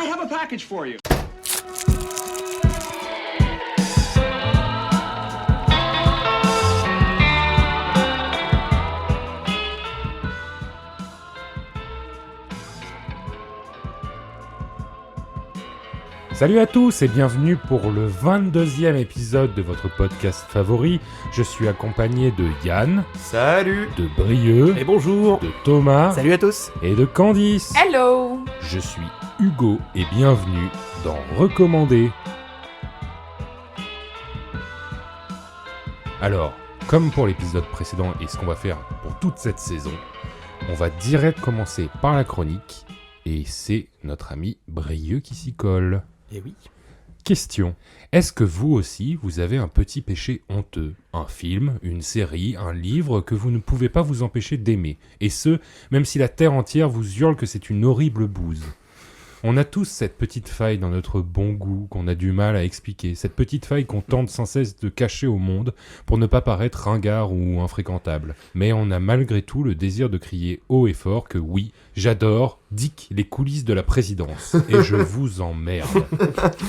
I have a package for you. Salut à tous et bienvenue pour le 22e épisode de votre podcast favori. Je suis accompagné de Yann. Salut. De Brieux. Et bonjour. De Thomas. Salut à tous. Et de Candice. Hello. Je suis Hugo et bienvenue dans Recommandé. Alors, comme pour l'épisode précédent et ce qu'on va faire pour toute cette saison, on va direct commencer par la chronique et c'est notre ami Brieux qui s'y colle. Eh oui. Question. Est-ce que vous aussi, vous avez un petit péché honteux? Un film, une série, un livre que vous ne pouvez pas vous empêcher d'aimer? Et ce, même si la terre entière vous hurle que c'est une horrible bouse. On a tous cette petite faille dans notre bon goût qu'on a du mal à expliquer, cette petite faille qu'on tente sans cesse de cacher au monde pour ne pas paraître ringard ou infréquentable. Mais on a malgré tout le désir de crier haut et fort que oui, j'adore Dick, les coulisses de la présidence, et je vous emmerde.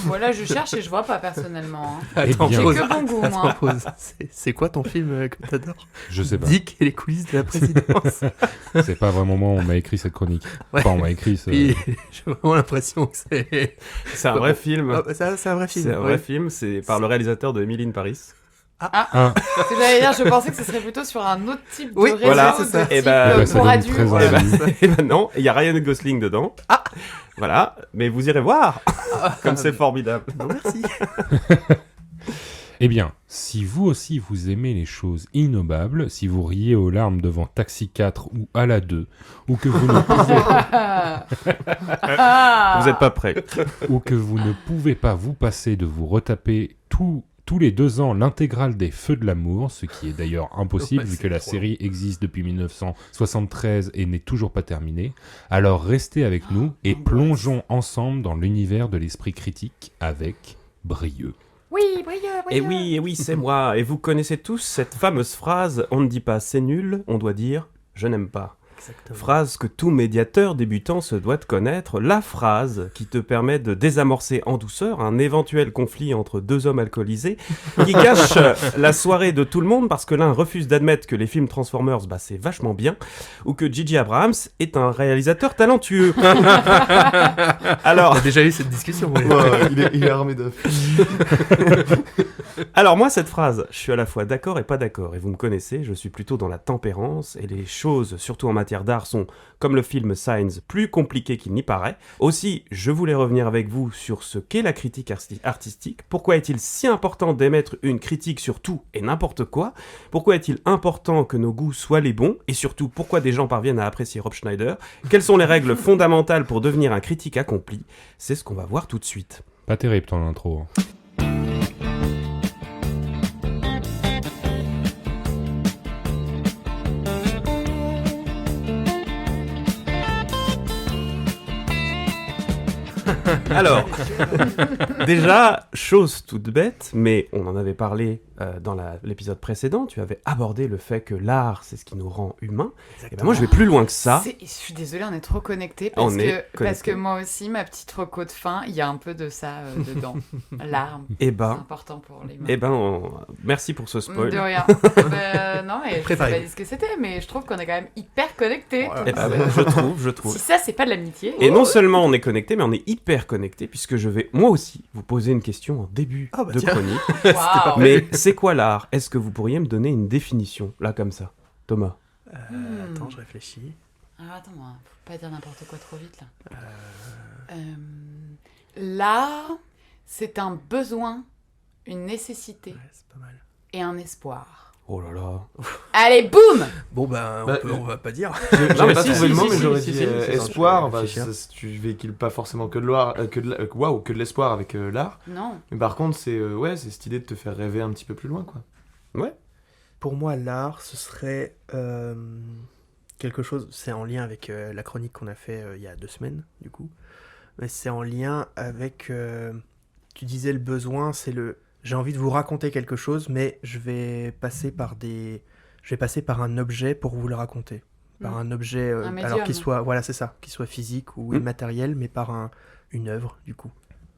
Voilà, je cherche et je vois pas personnellement. Hein. Attends, bien. J'ai pause. que bon goût, moi. Attends, pause. C'est quoi ton film que t'adores? Je sais pas. Dick et les coulisses de la présidence. C'est pas vraiment moi, on m'a écrit cette chronique. Ouais. Enfin, on m'a écrit ce... Puis, j'ai vraiment l'impression que c'est... C'est un vrai film. Ah, c'est un vrai film. C'est un ouais. vrai film, c'est par le réalisateur de Emily in Paris. Ah, Ce que j'allais dire, je pensais que ce serait plutôt sur un autre type Oui, de réseau, voilà, de c'est ça. type Eh ben, ça pour donne adultes. très envie. Et ben non, il y a Ryan Gosling dedans. Ah, voilà, mais vous irez voir, comme c'est formidable. Non, merci. Eh bien, si vous aussi vous aimez les choses innobables, si vous riez aux larmes devant Taxi 4 ou Ala 2, ou que vous ne pouvez, Vous n'êtes pas prêts. ou que vous ne pouvez pas vous passer de vous retaper tous les 2 ans l'intégrale des Feux de l'amour, ce qui est d'ailleurs impossible Ouais, vu c'est que la trop série existe depuis 1973 et n'est toujours pas terminée, alors restez avec nous et plongeons ensemble dans l'univers de l'esprit critique avec Brieux. Oui, Brieux. Et oui, c'est moi. Et vous connaissez tous cette fameuse phrase « On ne dit pas c'est nul, on doit dire je n'aime pas ». Exactement. Phrase que tout médiateur débutant se doit de connaître, la phrase qui te permet de désamorcer en douceur un éventuel conflit entre deux hommes alcoolisés qui gâche la soirée de tout le monde parce que l'un refuse d'admettre que les films Transformers, c'est vachement bien, ou que J.J. Abrams est un réalisateur talentueux. Alors, On a déjà eu cette discussion. Ouais. Il est armé d'œufs. Alors moi, cette phrase, je suis à la fois d'accord et pas d'accord. Et vous me connaissez, je suis plutôt dans la tempérance. Et les choses, surtout en matière d'art, sont, comme le film Signs, plus compliquées qu'il n'y paraît. Aussi, je voulais revenir avec vous sur ce qu'est la critique artistique. Pourquoi est-il si important d'émettre une critique sur tout et n'importe quoi? Pourquoi est-il important que nos goûts soient les bons? Et surtout, pourquoi des gens parviennent à apprécier Rob Schneider? Quelles sont les règles fondamentales pour devenir un critique accompli? C'est ce qu'on va voir tout de suite. Pas terrible ton intro. Alors, déjà, chose toute bête, mais on en avait parlé dans l'épisode précédent, tu avais abordé le fait que l'art, c'est ce qui nous rend humains. Et ben moi, je vais plus loin que ça. Je suis désolée, on est trop connectés On parce est parce connectés. que moi aussi, ma petite reco de fin, il y a un peu de ça dedans. L'arme, Eh c'est ben, important pour les mains. merci pour ce spoil. De rien. Non, mais je sais Préparez-vous. pas dit ce que c'était, mais je trouve qu'on est quand même hyper connectés. Eh ben, je trouve. Si ça, c'est pas de l'amitié. Et non seulement on est connecté, mais on est hyper connecté, puisque je vais moi aussi vous poser une question en début Ah bah de tiens. chronique. Waouh. Mais c'est quoi l'art? Est-ce que vous pourriez me donner une définition, là comme ça, Thomas? Attends, je réfléchis. Alors attends, moi, faut pas dire n'importe quoi trop vite là. L'art, c'est un besoin, une nécessité Ouais, c'est pas mal. et un espoir. Oh là là. Allez, boum. Bon, Bah, on va pas dire. J'avais pas si, trouvé le si, mot, mais si, j'aurais si, dit si, espoir. je vais réfléchir. Tu véhicules pas forcément que de que de l'espoir avec l'art. Non. Mais par contre, c'est c'est cette idée de te faire rêver un petit peu plus loin, quoi. Ouais. Pour moi, l'art, ce serait quelque chose... C'est en lien avec la chronique qu'on a fait il y a 2 semaines, du coup. Mais c'est en lien avec... tu disais le besoin, c'est le... J'ai envie de vous raconter quelque chose, mais je vais passer par un objet pour vous le raconter. par un objet, Un alors médium. qu'il soit, voilà, c'est ça, qu'il soit physique ou immatériel, mais par une œuvre, du coup,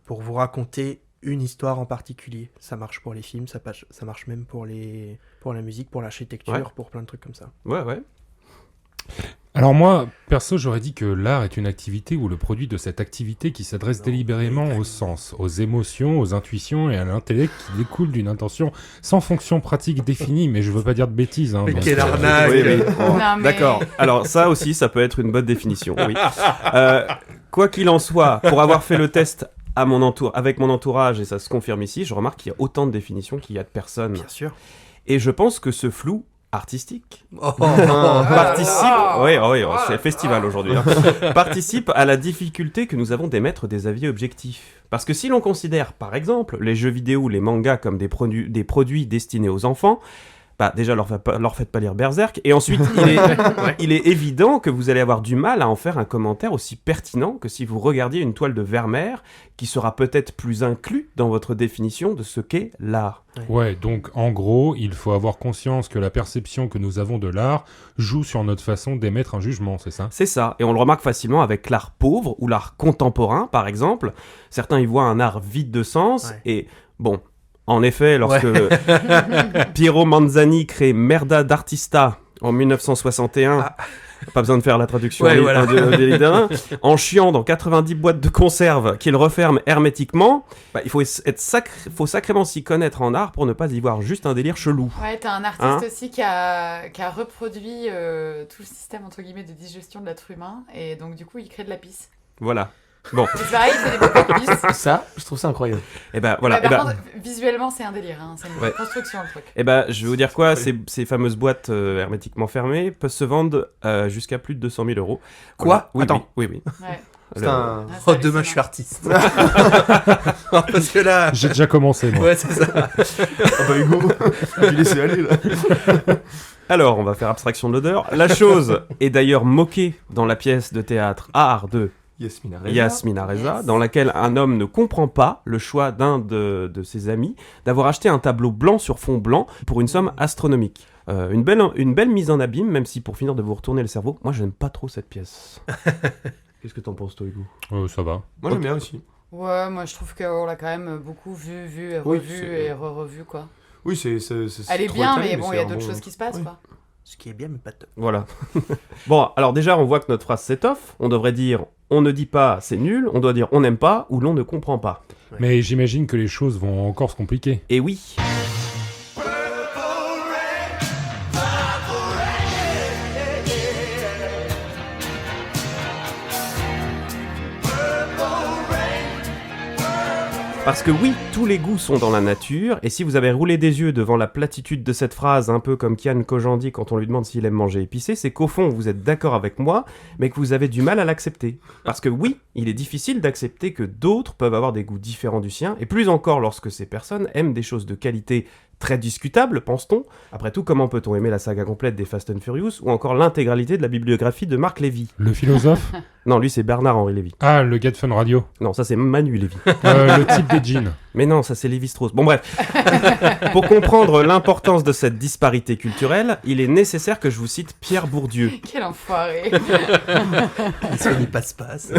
pour vous raconter une histoire en particulier. Ça marche pour les films, ça marche même pour la musique, pour l'architecture, Ouais. pour plein de trucs comme ça. Ouais. Alors moi, perso, j'aurais dit que l'art est une activité ou le produit de cette activité qui s'adresse Non, délibérément mais- au sens, aux émotions, aux intuitions et à l'intellect qui découle d'une intention sans fonction pratique définie, mais je veux pas dire de bêtises. Hein, Mais donc, quelle arnaque. Oui, oui. Non, mais- D'accord. Alors ça aussi, ça peut être une bonne définition. Oui. Quoi qu'il en soit, pour avoir fait le test avec mon entourage, et ça se confirme ici, je remarque qu'il y a autant de définitions qu'il y a de personnes. Bien sûr. Et je pense que ce flou artistique Oh, participe, oui, c'est festival aujourd'hui, hein. Participe à la difficulté que nous avons d'émettre des avis objectifs. Parce que si l'on considère, par exemple, les jeux vidéo ou les mangas comme des produits destinés aux enfants, bah déjà leur faites pas lire Berserk, et ensuite il est évident que vous allez avoir du mal à en faire un commentaire aussi pertinent que si vous regardiez une toile de Vermeer qui sera peut-être plus inclus dans votre définition de ce qu'est l'art. Ouais, donc en gros, il faut avoir conscience que la perception que nous avons de l'art joue sur notre façon d'émettre un jugement, c'est ça ? C'est ça, et on le remarque facilement avec l'art pauvre ou l'art contemporain, par exemple. Certains y voient un art vide de sens, Ouais. et bon, en effet, lorsque Piero Manzani crée Merda d'Artista en 1961, pas besoin de faire la traduction Ouais, voilà. des littéraires, en chiant dans 90 boîtes de conserve qu'il referme hermétiquement, bah, il faut faut sacrément s'y connaître en art pour ne pas y voir juste un délire chelou. Ouais, t'as un artiste Hein aussi qui a reproduit tout le système entre guillemets de digestion de l'être humain et donc du coup il crée de la pisse. Voilà. Bon, C'est pareil, il fait des boîtes de pisse. Ça, je trouve ça incroyable. et ben voilà. Mais et par ben, contre, visuellement c'est un délire, hein. C'est une Ouais. construction le truc. Eh ben, je vais vous dire quoi, Oui. ces fameuses boîtes hermétiquement fermées peuvent se vendre jusqu'à plus de 200 000 euros. Quoi Oui, Attends. oui. Ouais. C'est un... Ah, c'est Oh, demain, je suis artiste. Parce que là... J'ai déjà commencé, moi. Ouais, c'est ça. Ah bah Hugo, tu laisser aller là. Alors, on va faire abstraction de l'odeur. La chose est d'ailleurs moquée dans la pièce de théâtre Art de Yasmina Reza. Yasmina Reza, Yes. dans laquelle un homme ne comprend pas le choix d'un de ses amis d'avoir acheté un tableau blanc sur fond blanc pour une somme astronomique. Une belle mise en abîme, même si pour finir de vous retourner le cerveau, moi je n'aime pas trop cette pièce. Qu'est-ce que t'en penses toi, Hugo ? Ça va. Moi j'aime bien aussi. Ouais, moi je trouve qu'on l'a quand même beaucoup vu et Oui, revu c'est- et re-revu quoi. Oui, c'est Elle est trop bien, étalé, mais bon, il y a c'est d'autres un choses bon- qui se passent Oui. quoi. Ce qui est bien, mais pas top. Voilà. Bon, alors déjà, on voit que notre phrase s'étoffe. On devrait dire on ne dit pas c'est nul, on doit dire on n'aime pas ou l'on ne comprend pas. Mais j'imagine que les choses vont encore se compliquer. Et oui. Parce que oui, tous les goûts sont dans la nature, et si vous avez roulé des yeux devant la platitude de cette phrase, un peu comme Kian Kojandi quand on lui demande s'il aime manger épicé, c'est qu'au fond vous êtes d'accord avec moi, mais que vous avez du mal à l'accepter. Parce que oui, il est difficile d'accepter que d'autres peuvent avoir des goûts différents du sien, et plus encore lorsque ces personnes aiment des choses de qualité très discutable, pense-t-on. Après tout, comment peut-on aimer la saga complète des Fast and Furious, ou encore l'intégralité de la bibliographie de Marc Lévy? Le philosophe ? Non, lui c'est Bernard-Henri Lévy. Ah, le gars de Fun Radio. Non, ça c'est Manu Lévy. Le type des jeans. Mais non, ça c'est Lévi-Strauss. Bon bref, pour comprendre l'importance de cette disparité culturelle, il est nécessaire que je vous cite Pierre Bourdieu. Quel enfoiré. Il se fait ni passe-passe.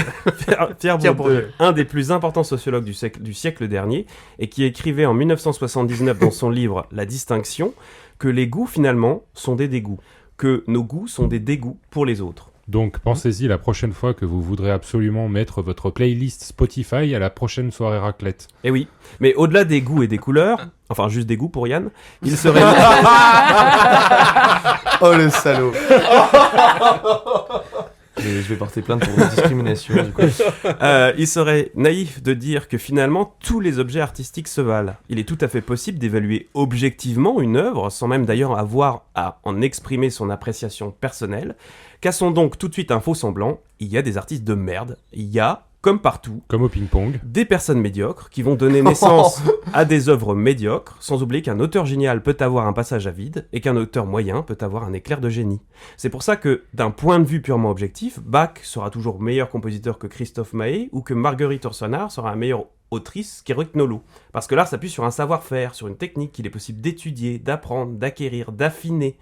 Pierre Pierre Bourdieu, Bourdieu. un des plus importants sociologues du siècle dernier, et qui écrivait en 1979 dans son livre La Distinction, que les goûts finalement sont des dégoûts, que nos goûts sont des dégoûts pour les autres. Donc pensez-y la prochaine fois que vous voudrez absolument mettre votre playlist Spotify à la prochaine soirée raclette. Eh oui, mais au-delà des goûts et des couleurs, enfin juste des goûts pour Yann, il serait... Oh le salaud. Je vais porter plainte pour discrimination du coup. Il serait naïf de dire que finalement tous les objets artistiques se valent. Il est tout à fait possible d'évaluer objectivement une œuvre sans même d'ailleurs avoir à en exprimer son appréciation personnelle. Cassons donc tout de suite un faux semblant, il y a des artistes de merde, il y a, comme partout, Comme au ping-pong. des personnes médiocres qui vont donner naissance à des œuvres médiocres, sans oublier qu'un auteur génial peut avoir un passage à vide et qu'un auteur moyen peut avoir un éclair de génie. C'est pour ça que, d'un point de vue purement objectif, Bach sera toujours meilleur compositeur que Christophe Maé ou que Marguerite Yourcenar sera un meilleur autrice qu'Éric Nolot. Parce que l'art s'appuie sur un savoir-faire, sur une technique qu'il est possible d'étudier, d'apprendre, d'acquérir, d'affiner,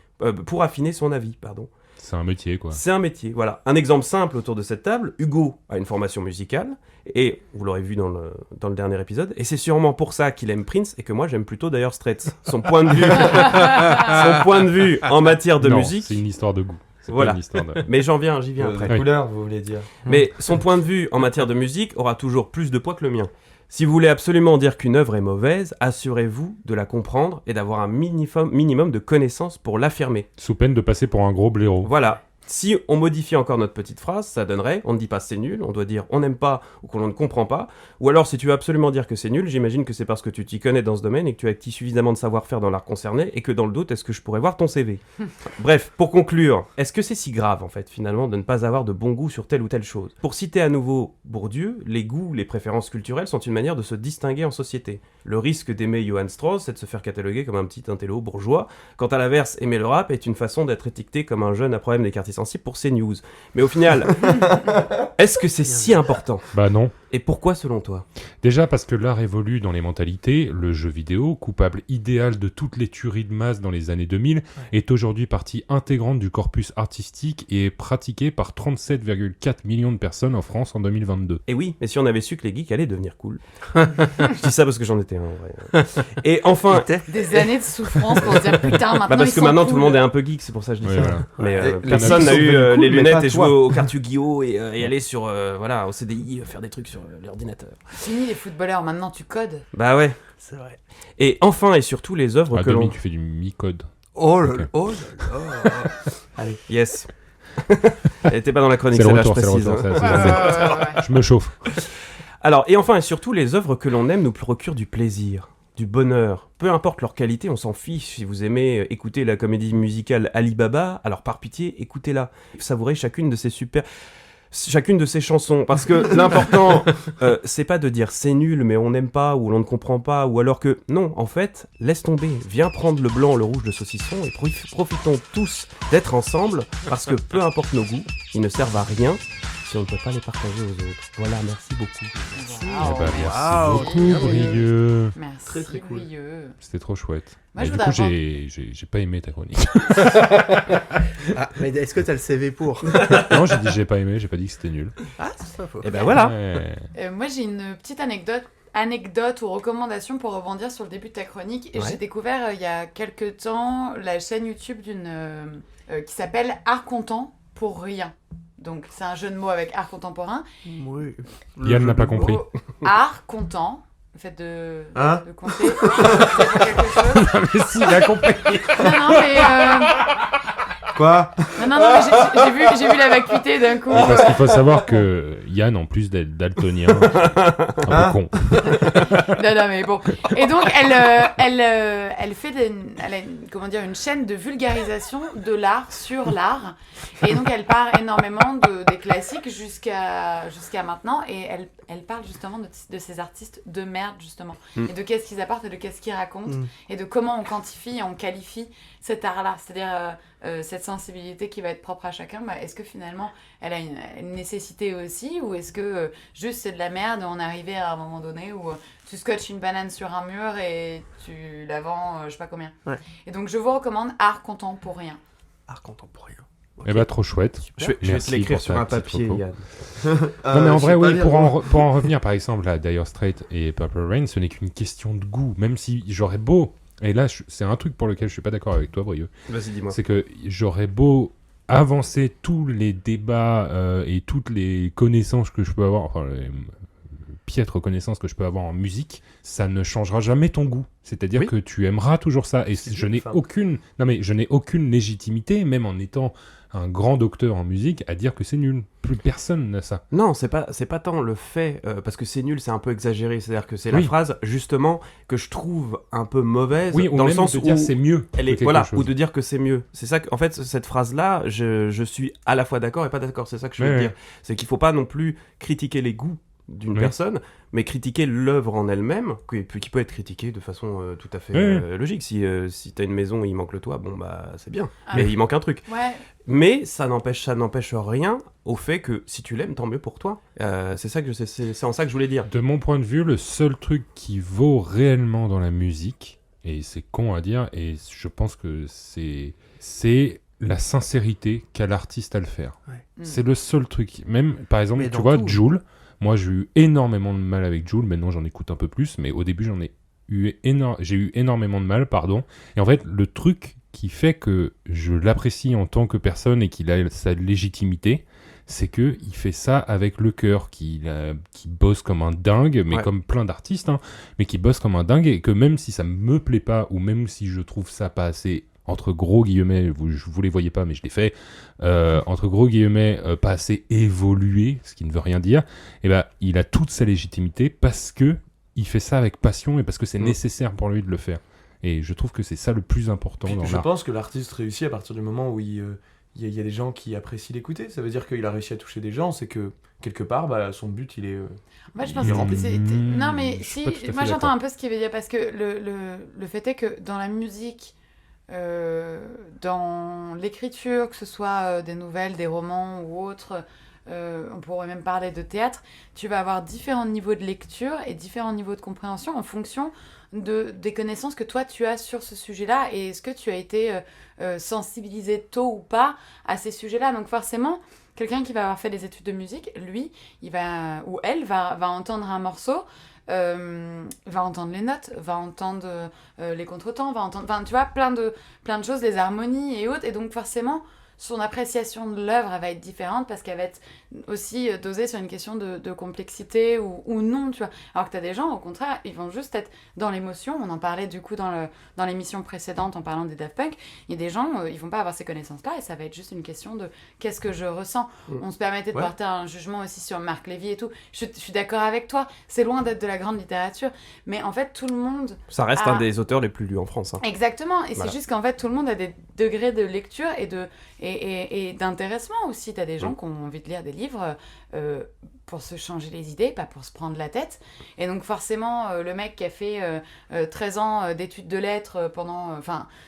pour affiner son avis, pardon. C'est un métier, quoi. C'est un métier, voilà. Un exemple simple autour de cette table, Hugo a une formation musicale, et vous l'aurez vu dans le dernier épisode, et c'est sûrement pour ça qu'il aime Prince, et que moi j'aime plutôt Dire Straits. Son point de vue en matière de Non, musique... c'est une histoire de goût. C'est Voilà. pas une histoire de... Mais j'y viens après. La couleur, vous voulez dire. Mais son point de vue en matière de musique aura toujours plus de poids que le mien. Si vous voulez absolument dire qu'une œuvre est mauvaise, assurez-vous de la comprendre et d'avoir un minimum de connaissances pour l'affirmer. Sous peine de passer pour un gros blaireau. Voilà. Si on modifie encore notre petite phrase, ça donnerait, on ne dit pas c'est nul, on doit dire on n'aime pas ou qu'on ne comprend pas. Ou alors si tu veux absolument dire que c'est nul, j'imagine que c'est parce que tu t'y connais dans ce domaine et que tu as acquis suffisamment de savoir-faire dans l'art concerné et que dans le doute, est-ce que je pourrais voir ton CV? Bref, pour conclure, est-ce que c'est si grave en fait finalement de ne pas avoir de bon goût sur telle ou telle chose? Pour citer à nouveau Bourdieu, les goûts, les préférences culturelles sont une manière de se distinguer en société. Le risque d'aimer Johann Strauss, c'est de se faire cataloguer comme un petit intello bourgeois. Quant à l'inverse, aimer le rap est une façon d'être étiqueté comme un jeune à problème des quartiers sensibles pour CNews. Mais au final, est-ce que c'est si important? Bah non. Et pourquoi selon toi? Déjà parce que l'art évolue dans les mentalités, le jeu vidéo, coupable idéal de toutes les tueries de masse dans les années 2000, est aujourd'hui partie intégrante du corpus artistique et est pratiqué par 37,4 millions de personnes en France en 2022. Et oui, mais si on avait su que les geeks allaient devenir cool. Je dis ça parce que j'en étais un, en vrai. Et enfin... Des années de souffrance pour se dire putain, maintenant parce ils que sont maintenant cool. tout le monde est un peu geek, c'est pour ça que je dis Ouais, ça. voilà. Mais Les personne geeks n'a sont eu devenus cool, les mais lunettes pas et jouer toi. au cartes Yu-Gi-Oh! Et aller sur au CDI faire des trucs sur l'ordinateur. Fini les footballeurs, maintenant tu codes. Bah ouais. C'est vrai. Et enfin et surtout les œuvres Ah, que Domi, l'on... tu fais du mi-code. Oh là Ok. là, oh là là. Allez, yes. Elle était pas dans la chronique, C'est le celle-là, je retour, c'est le précise. retour. hein. Ouais. Je me chauffe. Alors, et enfin et surtout, les œuvres que l'on aime nous procurent du plaisir, du bonheur. Peu importe leur qualité, on s'en fiche. Si vous aimez écouter la comédie musicale Alibaba, alors par pitié, écoutez-la. Savourez chacune de ces chansons, parce que l'important, c'est pas de dire c'est nul, mais on n'aime pas, ou l'on ne comprend pas, ou alors que, non, en fait, laisse tomber, viens prendre le blanc, le rouge, le saucisson, et profitons tous d'être ensemble, parce que peu importe nos goûts, ils ne servent à rien si on ne peut pas les partager aux autres. Voilà, merci beaucoup. Waouh. Eh ben, merci Waouh, beaucoup, Brieux. Merci, Très, très cool. Brieux. C'était trop chouette. Moi, Et je du voudrais coup, avoir- j'ai pas aimé ta chronique. Ah, mais est-ce que t'as le CV pour? Non, j'ai dit j'ai pas aimé, j'ai pas dit que c'était nul. Ah, c'est pas faux. Et ben voilà. Ouais. Moi, j'ai une petite anecdote ou recommandation pour rebondir sur le début de ta chronique. Et Ouais. j'ai découvert il y a quelques temps la chaîne YouTube qui s'appelle Art Content pour rien. Donc, c'est un jeu de mots avec art contemporain. Oui. Yann n'a pas compris. Oh, art content, le fait de Hein compter. C'est quelque chose. Mais si, il a compris. Non, mais Quoi? non, mais j'ai vu la vacuité d'un coup. Parce qu'il faut savoir que Yann, en plus d'être daltonien, un peu con. Non, mais bon. Et donc, elle fait une chaîne de vulgarisation de l'art sur l'art. Et donc, elle part énormément des classiques jusqu'à maintenant. Et elle parle justement de ces artistes de merde, justement. Et de qu'est-ce qu'ils apportent et de qu'est-ce qu'ils racontent. Et de comment on quantifie et on qualifie cet art-là. C'est-à-dire cette sensibilité qui va être propre à chacun. Bah, est-ce que finalement, elle a une nécessité aussi? Ou est-ce que juste c'est de la merde, on est arrivé à un moment donné où tu scotches une banane sur un mur et tu la vends, je sais pas combien. Ouais. Et donc je vous recommande Art contemporain. Art contemporain. Eh ben, trop chouette. Je vais te Merci l'écrire pour sur ta un petite papier, reco. Yann. Non mais en je vrai sais pas oui, lire, pour moi. en revenir par exemple à Dire Straits et Purple Rain, ce n'est qu'une question de goût, même si j'aurais beau, et là c'est un truc pour lequel je suis pas d'accord avec toi Brieux, Vas-y, dis-moi. c'est que j'aurais beau avancer tous les débats et toutes les connaissances que je peux avoir, enfin les piètres connaissances que je peux avoir en musique, ça ne changera jamais ton goût. C'est-à-dire Oui. que tu aimeras toujours ça. Et C'est je dur, n'ai enfin. je n'ai aucune légitimité, même en étant un grand docteur en musique, à dire que c'est nul. Plus personne n'a ça. Non, c'est pas tant le fait, parce que c'est nul, c'est un peu exagéré. C'est-à-dire que c'est la Oui. phrase, justement, que je trouve un peu mauvaise, Oui, ou dans le même sens de où dire c'est mieux. elle que est, quelque voilà, chose. ou de dire que c'est mieux. C'est ça en fait, cette phrase-là, je suis à la fois d'accord et pas d'accord. C'est ça que je veux Ouais, dire. C'est qu'il faut pas non plus critiquer les goûts d'une Ouais. personne, mais critiquer l'œuvre en elle-même, qui peut être critiquée de façon tout à fait Ouais. logique. Si t'as une maison et il manque le toit, bon bah c'est bien. Ah. Mais il manque un truc. Ouais, Mais ça n'empêche rien au fait que si tu l'aimes, tant mieux pour toi. C'est en ça que je voulais dire. De mon point de vue, le seul truc qui vaut réellement dans la musique, et c'est con à dire, et je pense que c'est la sincérité qu'a l'artiste à le faire. Ouais. C'est le seul truc. Même, par exemple, Mais tu dans vois, tout. Jul, moi j'ai eu énormément de mal avec Jul, maintenant j'en écoute un peu plus, mais au début j'ai eu énormément de mal, pardon. Et en fait, le truc qui fait que je l'apprécie en tant que personne et qu'il a sa légitimité, c'est que il fait ça avec le cœur, qui bosse comme un dingue, mais Ouais. comme plein d'artistes, hein, mais qui bosse comme un dingue, et que même si ça me plaît pas, ou même si je trouve ça pas assez, entre gros guillemets, vous les voyez pas, mais je les fais, entre gros guillemets, pas assez évolué, ce qui ne veut rien dire, et ben il a toute sa légitimité parce que il fait ça avec passion et parce que c'est nécessaire pour lui de le faire. Et je trouve que c'est ça le plus important Puis, dans je l'art. pense que l'artiste réussit à partir du moment où il y a des gens qui apprécient l'écouter. Ça veut dire qu'il a réussi à toucher des gens, c'est que quelque part, bah, son but, il est... Moi, je pense Il que rend- non, mais je suis si, pas tout à fait moi j'entends d'accord. un peu ce qu'il veut dire parce que le fait est que dans la musique, dans l'écriture, que ce soit des nouvelles, des romans ou autres, on pourrait même parler de théâtre, tu vas avoir différents niveaux de lecture et différents niveaux de compréhension en fonction des connaissances que toi tu as sur ce sujet-là et est-ce que tu as été sensibilisé tôt ou pas à ces sujets-là. Donc forcément, quelqu'un qui va avoir fait des études de musique, lui, il va, ou elle va entendre un morceau, va entendre les notes, va entendre les contretemps, va entendre, enfin, tu vois, plein de choses, les harmonies et autres, et donc forcément, son appréciation de l'œuvre, elle va être différente parce qu'elle va être aussi dosée sur une question de complexité ou non, tu vois. Alors que tu as des gens, au contraire, ils vont juste être dans l'émotion. On en parlait du coup dans l'émission précédente en parlant des Daft Punk. Il y a des gens, ils vont pas avoir ces connaissances-là et ça va être juste une question de qu'est-ce que je ressens. On se permettait de Ouais. porter un jugement aussi sur Marc Lévy et tout. Je suis d'accord avec toi, c'est loin d'être de la grande littérature, mais en fait, tout le monde... Ça reste Ah. un des auteurs les plus lus en France. Hein. Exactement, et Voilà. c'est juste qu'en fait tout le monde a des degrés de lecture et d'intéressement aussi. T'as des gens qui ont envie de lire des livres pour se changer les idées, pas pour se prendre la tête. Et donc forcément, le mec qui a fait 13 ans d'études de lettres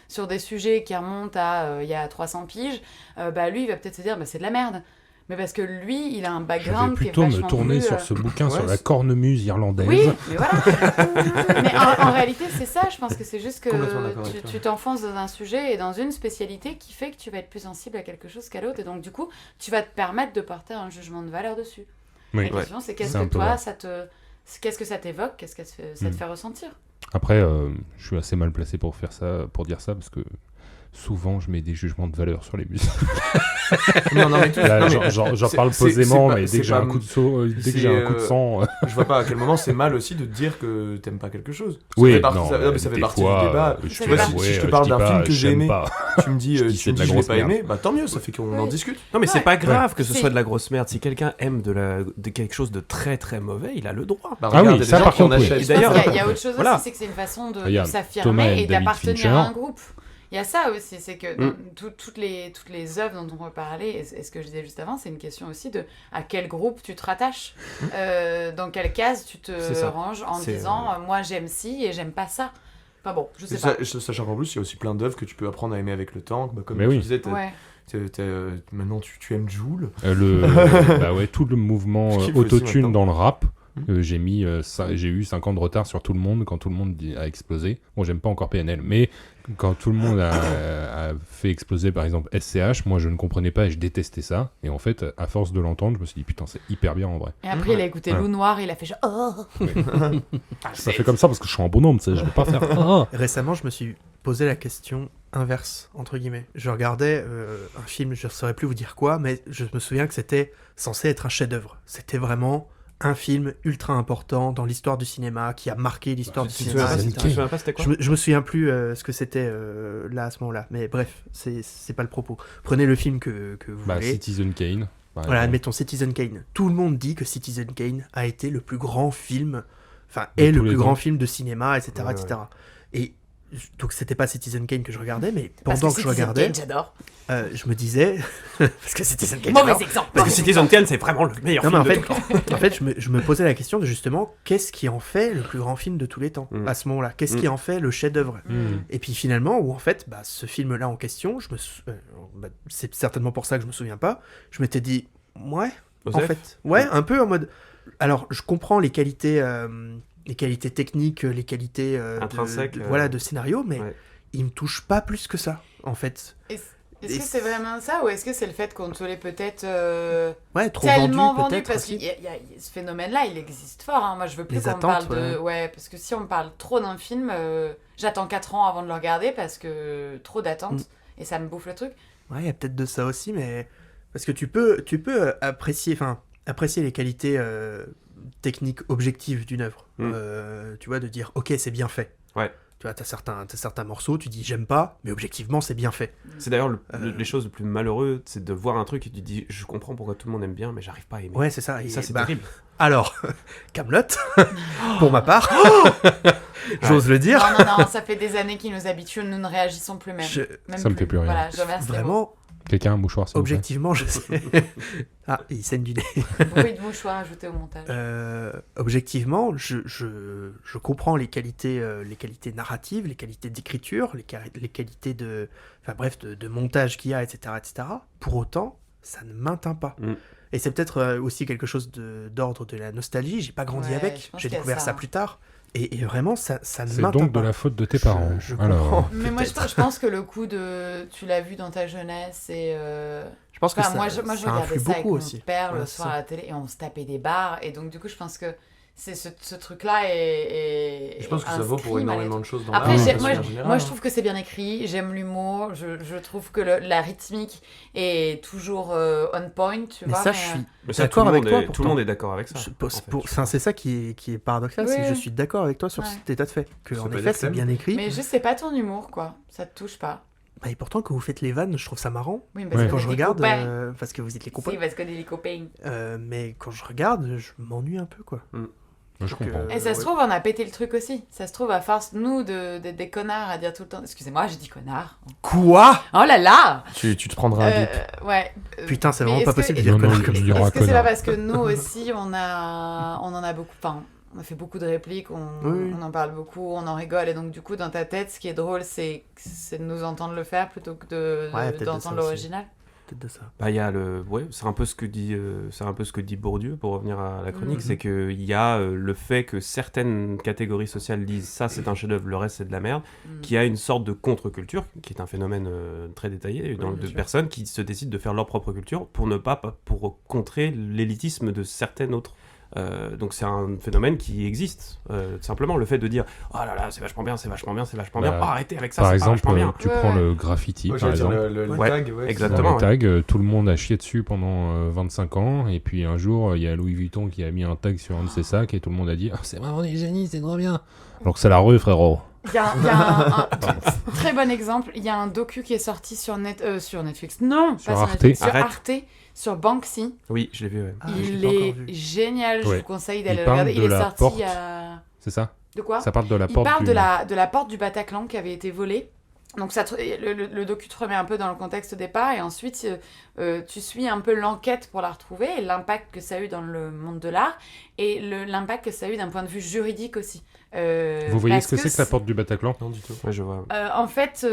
sur des sujets qui remontent à il y a 300 piges, bah lui il va peut-être se dire bah, c'est de la merde. Mais parce que lui, il a un Je vais background qui est plutôt me vachement tourner plus, sur ce bouquin ouais, sur la c'est- cornemuse irlandaise. Oui, mais voilà. Mais en réalité, c'est ça. Je pense que c'est juste que Complètement d'accord avec toi. tu t'enfonces dans un sujet et dans une spécialité qui fait que tu vas être plus sensible à quelque chose qu'à l'autre. Et donc, du coup, tu vas te permettre de porter un jugement de valeur dessus. Oui. La question, c'est qu'est-ce C'est un que peu toi, vrai. qu'est-ce que ça t'évoque, qu'est-ce que ça te fait ressentir. Après, je suis assez mal placé pour faire ça, pour dire ça, parce que souvent je mets des jugements de valeur sur les musiques. Non, non, mais tout... Là, non, mais j'en c'est- parle c'est posément, pas- mais c'est dès que j'ai pas- un coup de dès que c'est, j'ai un coup de sang, je vois pas à quel moment c'est mal aussi de dire que t'aimes pas quelque chose. Ça oui, fait partie, non, non, mais ça fait des partie fois, du débat. je Ça peux fait si, avouer, si je te je parle dis d'un pas, film que j'ai j'aime aimé, pas. tu me dis, Je dis tu c'est me de dis la je l'ai grosse pas merde. aimé, bah tant mieux, ça fait qu'on en Oui. discute. Non mais c'est Ouais. pas grave que ce Si. soit de la grosse merde. Si quelqu'un aime de quelque chose de très très mauvais, il a le droit. Bah, Ah regarde, oui, il y a des ça, gens par qui en contre, oui. achètent. Et Je pense d'ailleurs, qu'il y a autre chose voilà. aussi, c'est que c'est une façon de Regarde, Thomas s'affirmer et et David d'appartenir Fincher. à un groupe. Il y a ça aussi, c'est que toutes les œuvres dont on peut parler, et ce que je disais juste avant, c'est une question aussi de à quel groupe tu te rattaches, dans quelle case tu te C'est ça. ranges en C'est, disant moi j'aime ci et j'aime pas ça. Enfin bon, je sais pas. Sachant qu'en plus, il y a aussi plein d'œuvres que tu peux apprendre à aimer avec le temps. Bah, comme Mais tu oui. disais, Ouais. maintenant tu aimes Jul. Bah ouais, tout le mouvement Je kiffe aussi autotune maintenant. dans le rap. J'ai eu 5 ans de retard sur tout le monde quand tout le monde a explosé. Bon, j'aime pas encore PNL, mais quand tout le monde a fait exploser par exemple SCH, moi je ne comprenais pas et je détestais ça. Et en fait, à force de l'entendre, je me suis dit putain, c'est hyper bien en vrai. Et après il a écouté Ouais. Loup Noir, il a fait genre oh. Ça fait comme ça parce que je suis un bonhomme, tu sais, je vais pas faire. Ah. Récemment, je me suis posé la question inverse, entre guillemets. Je regardais un film, je ne saurais plus vous dire quoi, mais je me souviens que c'était censé être un chef-d'œuvre. C'était vraiment un film ultra important dans l'histoire du cinéma, qui a marqué l'histoire du tu te cinéma, souviens pas, etc. Tu te souviens pas c'était quoi Je me souviens plus ce que c'était là à ce moment-là, mais bref, c'est pas le propos. Prenez le film que vous Bah, voulez. Citizen Kane. par Voilà, exemple. admettons Citizen Kane. Tout le monde dit que Citizen Kane a été le plus grand film, enfin, De est le tous les plus temps. grand film de cinéma, etc. Ouais, etc. Et donc, c'était pas Citizen Kane que je regardais, mais Parce pendant que je Citizen regardais, Kane, j'adore. je me disais. Parce que Citizen Kane. Mauvais j'adore. exemple. Parce que Citizen Kane, c'est vraiment le meilleur Non, mais film en de fait, tous les temps. en fait je me posais la question de justement, qu'est-ce qui en fait le plus grand film de tous les temps à ce moment-là? Qu'est-ce qui en fait le chef-d'œuvre? Et puis finalement, où en fait, bah, ce film-là en question, c'est certainement pour ça que je me souviens pas, je m'étais dit, ouais, en Osef fait, ouais, un peu en mode. Alors, je comprends les qualités techniques, les qualités Intrinsèques, voilà, de scénario, mais ouais. il me touche pas plus que ça, en fait. Et Est-ce que c'est vraiment ça ou est-ce que c'est le fait qu'on te l'ait peut-être Ouais, trop tellement vendu, vendu peut-être. parce aussi. qu'il y a ce phénomène-là, il existe fort. Hein. Moi, je veux plus Les qu'on me parle attentes, de... Ouais, parce que si on me parle trop d'un film, j'attends 4 ans avant de le regarder parce que trop d'attentes et ça me bouffe le truc. Ouais, il y a peut-être de ça aussi, mais parce que tu peux apprécier les qualités techniques objectives d'une œuvre. Tu vois, de dire ok, c'est bien fait. Ouais. Tu vois, t'as certains morceaux, tu dis j'aime pas, mais objectivement c'est bien fait. C'est d'ailleurs les choses les plus malheureuses, c'est de voir un truc et tu te dis je comprends pourquoi tout le monde aime bien, mais j'arrive pas à aimer. Ouais, c'est ça. Et Et ça, c'est bah, terrible. alors, Kaamelott, pour ma part, j'ose le dire. Non, ça fait des années qu'ils nous habituent, nous ne réagissons plus même. Même Ça me fait plus rien. Voilà, j'inverse les mots. Vraiment, Quelqu'un a un mouchoir, s'il vous plaît. objectivement, je sais. Ah, il saigne du nez. Bruit de mouchoir ajouté au montage. Objectivement, je comprends les qualités narratives, les qualités d'écriture, les qualités de montage qu'il y a, etc., etc. Pour autant, ça ne m'atteint pas. Et c'est peut-être aussi quelque chose d'ordre de la nostalgie. J'ai pas grandi Ouais, je avec, pense j'ai qu'il y a découvert ça. ça plus tard. Et vraiment, ça ne C'est m'atteint donc pas. de la faute de tes parents. Je Alors, comprends. Mais moi, peut-être. je pense que le coup de... Tu l'as vu dans ta jeunesse et... Je pense que Enfin, ça, moi, je ça regardais influe ça avec beaucoup mon aussi. père le Ouais, soir ça. à la télé et on se tapait des barres. Et donc, du coup, je pense que c'est ce truc-là est Je pense que ça vaut pour inscrit énormément malgré de choses dans Après, l'art, j'ai- de moi, façon générale, Moi, je hein. trouve que c'est bien écrit, j'aime l'humour, je trouve que la rythmique est toujours on point, tu Mais vois. ça, mais, je suis Mais ça, d'accord tout le avec monde toi. est- tout le monde est d'accord avec ça. C'est ça qui est paradoxal, c'est que Oui, je oui. suis d'accord avec toi sur Ouais. cet état de fait. Que, Ça en veut pas effet, dire que c'est t'aimes. bien écrit. mais juste, c'est pas ton humour, quoi. Ça te touche pas. Bah, et pourtant, quand vous faites les vannes, je trouve ça marrant. Oui, Ouais. Quand vous je êtes regarde, des copains. parce que vous êtes les copains. Si, parce qu'on est les copains. Mais quand je regarde, je m'ennuie un peu, quoi. je Donc, comprends. Et ça se ouais. trouve, on a pété le truc aussi. Ça se trouve, à force, nous, d'être des connards à dire tout le temps. Excusez-moi, j'ai dit connard. Quoi? Oh là là Tu te prendras un bip. Ouais. Putain, c'est mais vraiment pas est-ce que- possible de dire Non, non, connard comme il ça. y aura Est-ce que c'est connard. pas parce que nous aussi, on en a beaucoup. Enfin, on a fait beaucoup de répliques, Oui. on en parle beaucoup, on en rigole. Et donc, du coup, dans ta tête, ce qui est drôle, c'est de nous entendre le faire plutôt que Ouais, peut-être de d'entendre ça aussi. l'original. Peut-être de ça. Bah, il y a c'est un peu ce que dit Bourdieu, pour revenir à la chronique, Mhm. c'est qu'il y a le fait que certaines catégories sociales disent ça c'est un chef-d'œuvre, le reste c'est de la merde, qui a une sorte de contre-culture, qui est un phénomène très détaillé, bien de sûr. personnes qui se décident de faire leur propre culture pour contrer l'élitisme de certaines autres. Donc c'est un phénomène qui existe, simplement le fait de dire oh là là c'est vachement bien, c'est vachement bien, c'est vachement bien, Bah, oh, arrêtez avec ça, Par c'est pas exemple, vachement bien. tu Ouais, prends ouais. le graffiti, Ouais, par j'allais dire exemple. le Ouais, tag, ouais. exactement. Dans les tags, tout le monde a chié dessus pendant 25 ans, et puis un jour, il y a Louis Vuitton qui a mis un tag sur un de ses sacs, et tout le monde a dit c'est vraiment des génies, c'est trop bien. Alors que c'est la rue, frérot. Il y a un très bon exemple. Il y a un docu qui est sorti sur Netflix. Non, Sur pas Arte. sur Netflix. Sur Arrête. Arte, sur Banksy. Oui, je l'ai vu, ouais. Ah, je Il l'ai pas est encore vu. génial. Je Ouais. vous conseille Il d'aller le parle regarder. de Il est la sorti porte. il y a... C'est ça De quoi? Ça part de la Il porte parle du... de la porte du Bataclan qui avait été volée. Donc le docu te remet un peu dans le contexte au départ et ensuite tu suis un peu l'enquête pour la retrouver et l'impact que ça a eu dans le monde de l'art et l'impact que ça a eu d'un point de vue juridique aussi. Vous voyez ce que c'est que la porte du Bataclan? Non, du tout. Ouais, je vois. En fait,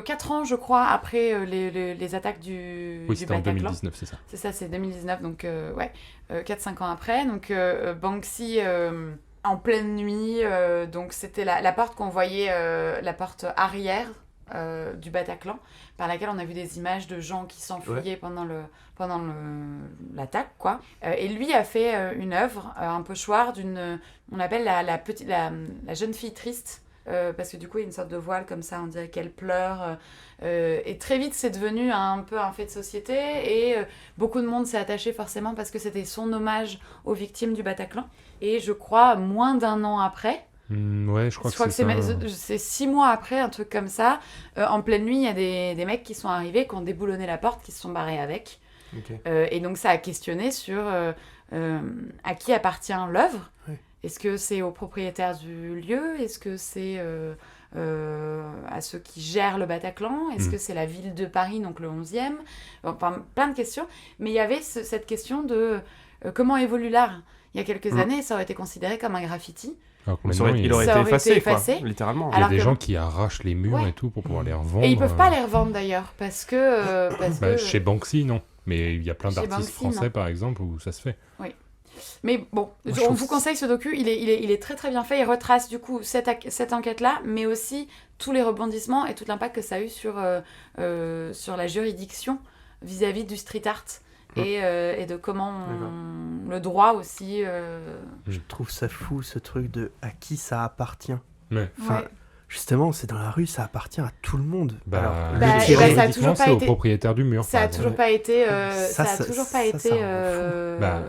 4 ans, je crois, après les attaques du Oui, c'était en Bataclan. 2019, c'est ça. C'est ça, c'est 2019, donc 4-5 ans après. Donc Banksy, en pleine nuit, donc c'était la porte qu'on voyait, la porte arrière du Bataclan, par laquelle on a vu des images de gens qui s'enfuyaient pendant l'attaque, quoi. Et lui a fait une œuvre, un pochoir on appelle la jeune fille triste. Parce que du coup il y a une sorte de voile comme ça, on dirait qu'elle pleure et très vite c'est devenu un peu un fait de société et beaucoup de monde s'est attaché forcément parce que c'était son hommage aux victimes du Bataclan et je crois moins d'1 an après, Ouais, je crois que c'est ça. c'est 6 mois après, un truc comme ça, en pleine nuit il y a des mecs qui sont arrivés, qui ont déboulonné la porte, qui se sont barrés avec. Ok. Et donc ça a questionné sur à qui appartient l'œuvre. Oui. Est-ce que c'est aux propriétaires du lieu? Est-ce que c'est à ceux qui gèrent le Bataclan? Est-ce que c'est la ville de Paris, donc le 11e? Enfin, plein de questions. Mais il y avait cette question de comment évolue l'art. Il y a quelques années, ça aurait été considéré comme un graffiti. Alors que Mais maintenant, il aurait Ça été aurait été effacé, quoi, effacé. littéralement. il y a alors des que- gens qui arrachent les murs Ouais. et tout pour pouvoir les revendre. Et ils peuvent pas les revendre d'ailleurs, parce que... Chez Banksy, non. Mais il y a plein Chez d'artistes Banksy, français, non. par exemple, où ça se fait. Mais bon, Moi, je on trouve vous conseille ce docu, il est très très bien fait. Il retrace du coup cette enquête-là, mais aussi tous les rebondissements et tout l'impact que ça a eu sur la juridiction vis-à-vis du street art et de comment le droit aussi. Je trouve ça fou, ce truc de à qui ça appartient. Ouais. Enfin, Ouais. Justement, c'est dans la rue, ça appartient à tout le monde. Bah, Bah, le et bah, ça a juridiquement, toujours pas c'est au été- propriétaire du mur. Ça a par toujours exemple. pas été. Ça rend Bah,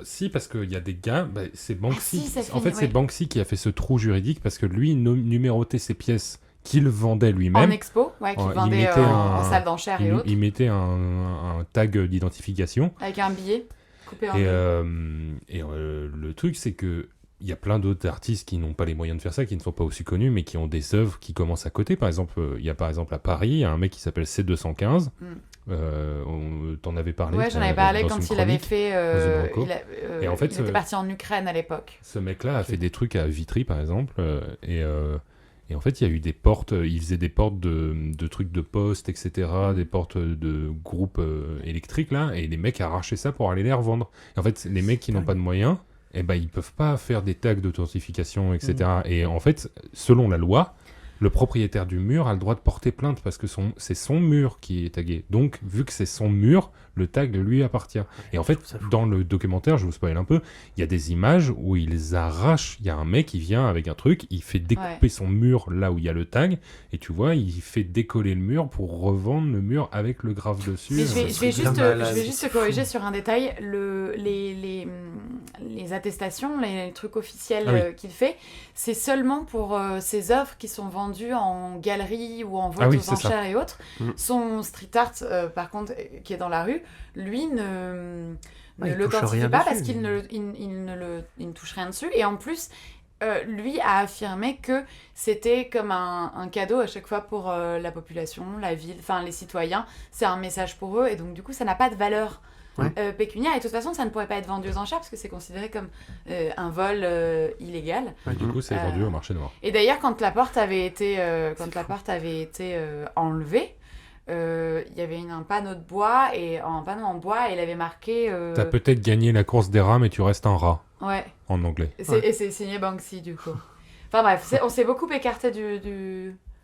si, parce qu'il y a des gars, c'est Banksy. si, ça En fait, finit, c'est oui. Banksy qui a fait ce trou juridique parce que lui, numérotait ses pièces qu'il vendait En lui-même. expo, qu'il il vendait mettait en salle d'enchères et autres, Il mettait un tag d'identification. avec un billet coupé en Et, deux. le truc, c'est que il y a plein d'autres artistes qui n'ont pas les moyens de faire ça, qui ne sont pas aussi connus, mais qui ont des œuvres qui commencent à côté. Par exemple, il y a par exemple à Paris, il y a un mec qui s'appelle C215. T'en avais parlé. Ouais, j'en avais parlé dans quand une il avait chronique. fait. dans une reco. Et en fait, il était parti en Ukraine à l'époque. Ce mec-là a fait des trucs à Vitry, par exemple, et en fait, il y a eu des portes, il faisait des portes de trucs de poste, etc., des portes de groupes électriques, là, et les mecs arrachaient ça pour aller les revendre. Et en fait, les mecs qui n'ont pas de moyens, eh ben, ils peuvent pas faire des tags d'authentification, etc. Et en fait, selon la loi, le propriétaire du mur a le droit de porter plainte parce que c'est son mur qui est tagué. Donc, vu que c'est son mur, le tag lui appartient. Et en fait, trouve ça fou. dans le documentaire, je vous spoil un peu, il y a des images où ils arrachent. Il y a un mec qui vient avec un truc, il fait découper son mur là où il y a le tag, et tu vois, il fait décoller le mur pour revendre le mur avec le graphe dessus. Mais je vais juste te c'est corriger fou. sur un détail. Les attestations, les trucs officiels Ah oui. qu'il fait, c'est seulement pour ses œuvres qui sont vendues en galerie ou en vente Ah oui, aux c'est ça. enchères et autres. Mm. Son street art, par contre, qui est dans la rue, lui ne Ouais, il touche l'authentifie rien pas dessus. parce qu'il ne touche rien dessus. Et en plus, lui a affirmé que c'était comme un cadeau à chaque fois pour la population, la ville, enfin les citoyens. C'est un message pour eux et donc du coup ça n'a pas de valeur pécuniaire. Et de toute façon ça ne pourrait pas être vendu aux enchères parce que c'est considéré comme un vol illégal. Et du coup, c'est vendu au marché noir. Et d'ailleurs quand la porte avait été, enlevée, il y avait un panneau de bois et un panneau en bois et il avait marqué T'as peut-être gagné la course des rats, mais tu restes un rat, ouais. en anglais. Et c'est signé Banksy, du coup. Enfin bref, on s'est beaucoup écarté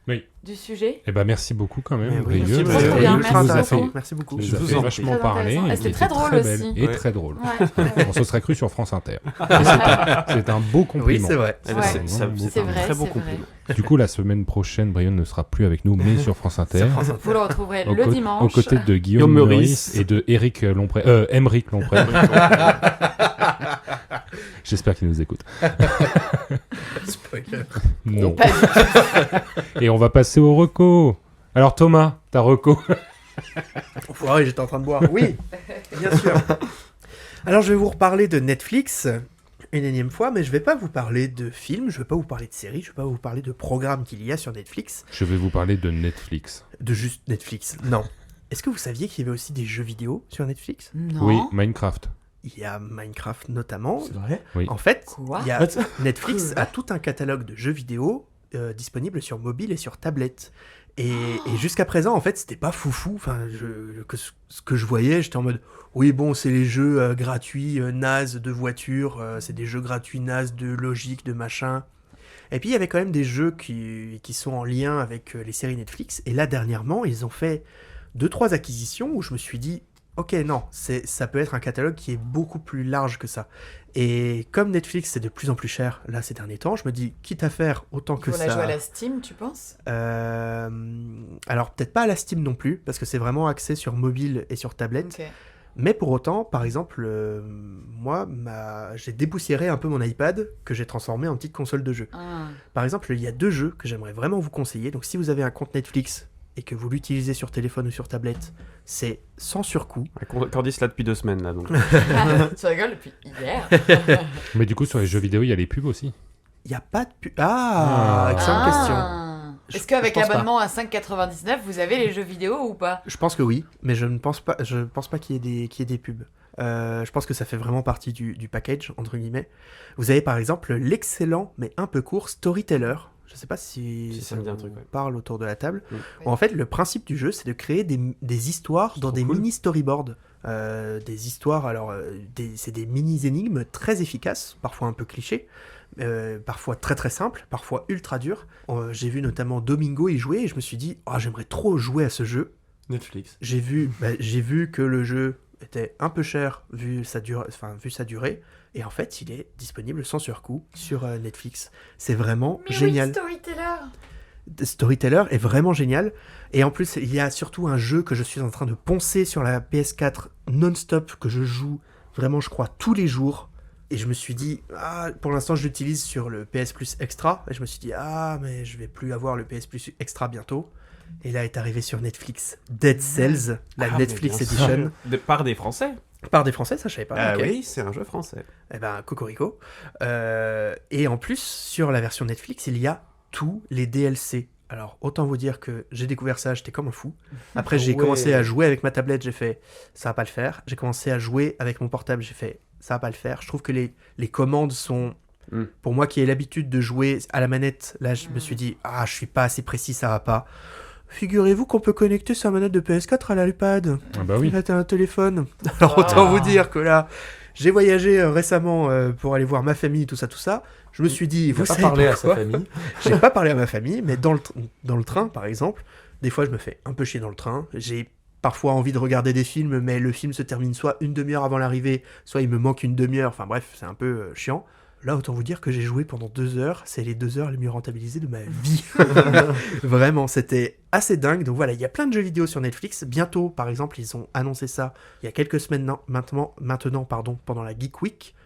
Oui. du sujet. Eh ben, merci beaucoup quand même, Mais oui, Brieux. merci, trop bien, Tu merci nous as intéressant. fait, Merci beaucoup. tu Je nous as vous fait en prie. vachement Très parler. intéressant. Et et c'était qui très était drôle très belle aussi. et Ouais. très drôle. Ouais. On se serait cru sur France Inter. C'est un beau Oui, compliment. c'est vrai. Eh ben, Ouais. c'est un vrai, très beau c'est vrai. compliment. Du coup, la semaine prochaine, Brieux ne sera plus avec nous, mais sur France Inter. Vous le retrouverez Aux le cô- dimanche. Aux côtés de Guillaume Guillaume Meurice Meurice. et de Émeric Lompré. J'espère qu'il nous écoute. Spoiler. Non. Pas du tout. Et on va passer au reco. Alors Thomas, ta reco. Ouais, j'étais en train de boire. Oui, bien sûr. Alors, je vais vous reparler de Netflix une énième fois, mais je vais pas vous parler de films, je vais pas vous parler de séries, je vais pas vous parler de programmes qu'il y a sur Netflix, Je vais vous parler de Netflix. de juste Netflix. Non. Est-ce que vous saviez qu'il y avait aussi des jeux vidéo sur Netflix? Non. Oui, Minecraft. Il y a Minecraft notamment. C'est vrai? En fait, Quoi il y a What? Netflix a tout un catalogue de jeux vidéo disponibles sur mobile et sur tablette. Et jusqu'à présent, en fait, c'était pas foufou. Enfin, ce que je voyais, j'étais en mode, oui, bon, c'est les jeux gratuits, nazes de voitures, c'est des jeux gratuits nazes de logique, de machin. Et puis, il y avait quand même des jeux qui sont en lien avec les séries Netflix. Et là, dernièrement, ils ont fait 2-3 acquisitions où je me suis dit, ok, non, ça peut être un catalogue qui est beaucoup plus large que ça. Et comme Netflix, c'est de plus en plus cher, là, ces derniers temps, je me dis, quitte à faire autant que Faut la ça... jouer à la Steam, tu penses? Alors, peut-être pas à la Steam non plus, parce que c'est vraiment axé sur mobile et sur tablette. Ok. Mais pour autant, par exemple, moi, j'ai dépoussiéré un peu mon iPad, que j'ai transformé en petite console de jeu. Ah. Par exemple, il y a 2 jeux que j'aimerais vraiment vous conseiller. Donc, si vous avez un compte Netflix et que vous l'utilisez sur téléphone ou sur tablette, c'est sans surcoût. Candice là depuis 2 semaines là donc. Tu rigoles depuis hier. Mais du coup, sur les jeux vidéo, il y a les pubs aussi. Il n'y a pas de pub. Ah, excellente question. Est-ce qu'avec je pense pas. l'abonnement à 5,99, vous avez les jeux vidéo ou pas? Je pense que oui, mais je ne pense pas qu'il y ait des pubs. Je pense que ça fait vraiment partie du package, entre guillemets. Vous avez par exemple l'excellent, mais un peu court, Storyteller. Je ne sais pas si ça me dit un truc, vous ouais. parle autour de la table. Oui. Où en fait, le principe du jeu, c'est de créer des histoires dans des trop cool. mini storyboards. des histoires, alors c'est des mini-énigmes très efficaces, parfois un peu clichés, parfois très très simples, parfois ultra durs. J'ai vu notamment Domingo y jouer et je me suis dit, oh, j'aimerais trop jouer à ce jeu. Netflix. J'ai vu que le jeu était un peu cher vu sa durée, et en fait il est disponible sans surcoût sur Netflix. C'est vraiment génial. Oui, Storyteller. Storyteller est vraiment génial, et en plus il y a surtout un jeu que je suis en train de poncer sur la PS4 non-stop, que je joue vraiment je crois tous les jours, et je me suis dit, pour l'instant je l'utilise sur le PS Plus Extra, et je me suis dit, mais je vais plus avoir le PS Plus Extra bientôt. Et là est arrivé sur Netflix Dead Cells, la Netflix Edition. Par des Français. Par des Français, ça je savais pas. Ok. Oui, c'est un jeu français. Eh ben, cocorico. Et en plus, sur la version Netflix, il y a tous les DLC. Alors, autant vous dire que j'ai découvert ça, j'étais comme un fou. Après, j'ai commencé à jouer avec ma tablette, j'ai fait, ça va pas le faire. J'ai commencé à jouer avec mon portable, j'ai fait, ça va pas le faire. Je trouve que les commandes sont... Pour moi qui ai l'habitude de jouer à la manette, là, je me suis dit, je suis pas assez précis, ça va pas. Figurez-vous qu'on peut connecter sa manette de PS4 à l'iPad. Ah bah oui. Là, t'as un téléphone. Alors, autant vous dire que là, j'ai voyagé récemment pour aller voir ma famille, tout ça. Je me suis dit, vous savez parlé à pourquoi sa famille. J'ai pas parlé à ma famille, mais dans le train, par exemple, des fois, je me fais un peu chier dans le train. J'ai parfois envie de regarder des films, mais le film se termine soit une demi-heure avant l'arrivée, soit il me manque une demi-heure. Enfin bref, c'est un peu chiant. Là, autant vous dire que j'ai joué pendant 2 heures. C'est les 2 heures les mieux rentabilisées de ma vie. Vraiment, c'était assez dingue. Donc voilà, il y a plein de jeux vidéo sur Netflix. Bientôt, par exemple, ils ont annoncé ça il y a quelques semaines maintenant, pendant la Geek Week,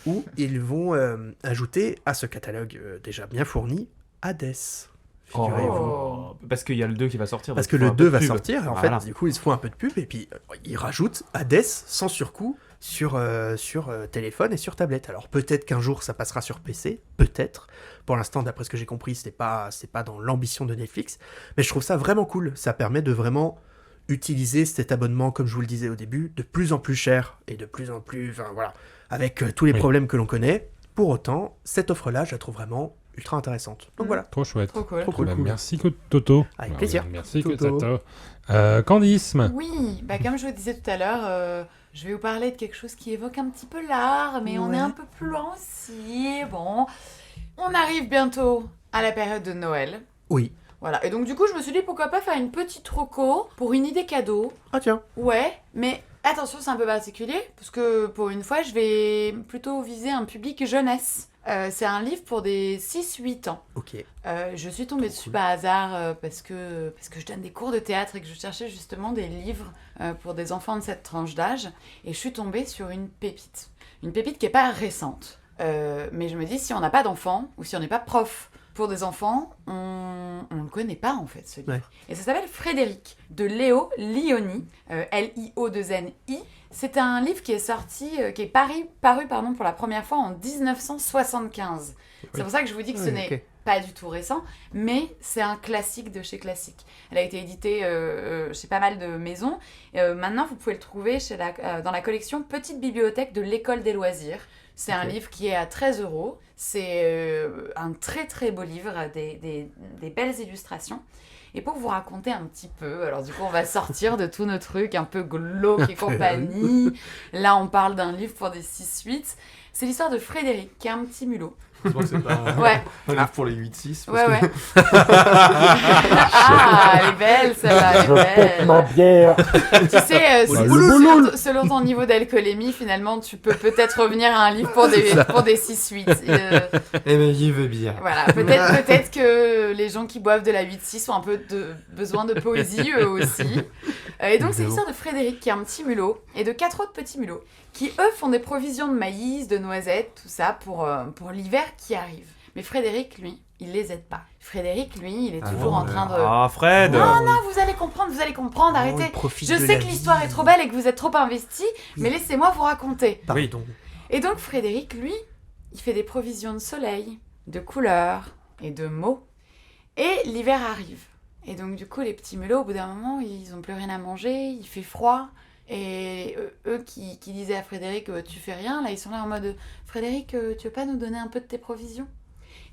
où ils vont ajouter à ce catalogue déjà bien fourni Hades. Figurez-vous. Parce qu'il y a le 2 qui va sortir. Parce que le 2 va sortir, en fait, du coup, ils se font un peu de pub, et puis ils rajoutent Hades sans surcoût sur téléphone et sur tablette. Alors peut-être qu'un jour ça passera sur PC, peut-être. Pour l'instant, d'après ce que j'ai compris, c'est pas dans l'ambition de Netflix, mais je trouve ça vraiment cool. Ça permet de vraiment utiliser cet abonnement, comme je vous le disais au début, de plus en plus cher et de plus en plus, avec tous les problèmes que l'on connaît. Pour autant, cette offre-là, je la trouve vraiment ultra intéressante. Donc voilà. Trop chouette. Trop cool. Trop cool. Merci Toto. Avec plaisir. Merci Toto. Toto. Candisme. Oui, comme je vous disais tout à l'heure, je vais vous parler de quelque chose qui évoque un petit peu l'art, mais on est un peu plus loin aussi. Bon, on arrive bientôt à la période de Noël. Oui. Voilà, et donc du coup, je me suis dit pourquoi pas faire une petite reco pour une idée cadeau. Ah tiens. Ouais, mais attention, c'est un peu particulier, parce que pour une fois, je vais plutôt viser un public jeunesse. C'est un livre pour des 6-8 ans. Ok. Je suis tombée dessus par hasard parce que je donne des cours de théâtre et que je cherchais justement des livres pour des enfants de cette tranche d'âge. Et je suis tombée sur une pépite. Une pépite qui n'est pas récente. Mais je me dis, si on n'a pas d'enfants ou si on n'est pas prof pour des enfants, on ne le connaît pas en fait ce livre. Ouais. Et ça s'appelle Frédéric de Léo Lionni, L-I-O-2-N-I. C'est un livre qui est sorti, qui est paru pour la première fois en 1975. C'est pour ça que je vous dis que ce n'est pas du tout récent, mais c'est un classique de chez Classique. Elle a été éditée chez pas mal de maisons. Maintenant, vous pouvez le trouver dans la collection Petite Bibliothèque de l'École des Loisirs. C'est un livre qui est à 13 €. C'est un très très beau livre, des belles illustrations. Et pour vous raconter un petit peu, alors du coup on va sortir de tous nos trucs un peu glauques et compagnie. Là on parle d'un livre pour des 6-8. C'est l'histoire de Frédéric, qui est un petit mulot. Je crois que c'est pas Ouais. un livre pour les 8-6. Ouais. Ah, elle est belle celle-là, elle est belle. Ma bière. Tu sais, selon ton niveau d'alcoolémie, finalement, tu peux peut-être revenir à un livre pour des 6-8. Eh ben, il veut bien. Voilà, peut-être que les gens qui boivent de la 8-6 ont un peu besoin de poésie, eux aussi. Et donc, c'est l'histoire de Frédéric, qui est un petit mulot, et de 4 autres petits mulots, qui, eux, font des provisions de maïs, de noisettes, tout ça, pour l'hiver qui arrive. Mais Frédéric, lui, il les aide pas. Frédéric, lui, il est toujours en train de... Ah, Fred. Non, vous allez comprendre, arrêtez. Je sais que l'histoire est trop belle et que vous êtes trop investis, mais laissez-moi vous raconter. Pardon. Et donc Frédéric, lui, il fait des provisions de soleil, de couleurs et de mots. Et l'hiver arrive. Et donc du coup, les petits mulots, au bout d'un moment, ils ont plus rien à manger, il fait froid. Et eux qui disaient à Frédéric, tu fais rien, là ils sont là en mode, Frédéric, tu veux pas nous donner un peu de tes provisions ?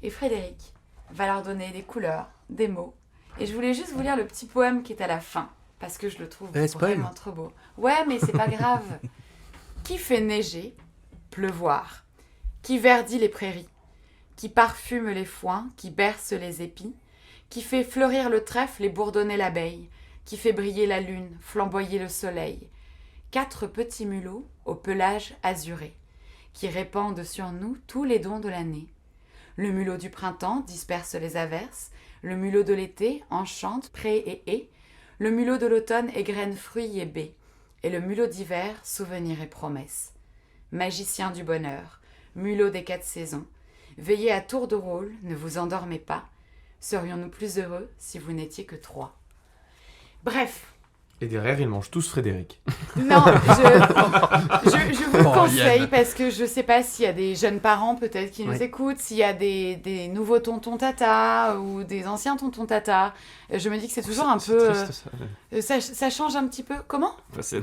Et Frédéric va leur donner des couleurs, des mots. Et je voulais juste vous lire le petit poème qui est à la fin. parce que je le trouve spoil. vraiment trop beau. Ouais, mais c'est pas grave. Qui fait neiger, pleuvoir, qui verdit les prairies, qui parfume les foins, qui berce les épis, qui fait fleurir le trèfle et bourdonner l'abeille, qui fait briller la lune, flamboyer le soleil. 4 petits mulots au pelage azuré, qui répandent sur nous tous les dons de l'année. Le mulot du printemps disperse les averses, le mulot de l'été enchante prés et haies, le mulot de l'automne égrène fruits et baies, et le mulot d'hiver souvenirs et promesses. Magicien du bonheur, mulot des 4 saisons, veillez à tour de rôle, ne vous endormez pas. Serions-nous plus heureux si vous n'étiez que 3 ? Bref. Et derrière, ils mangent tous Frédéric. Non, je vous le conseille parce que je sais pas s'il y a des jeunes parents peut-être qui nous écoutent, s'il y a des nouveaux tontons tata ou des anciens tontons tata. Je me dis que c'est toujours un peu... ça change un petit peu. Comment ?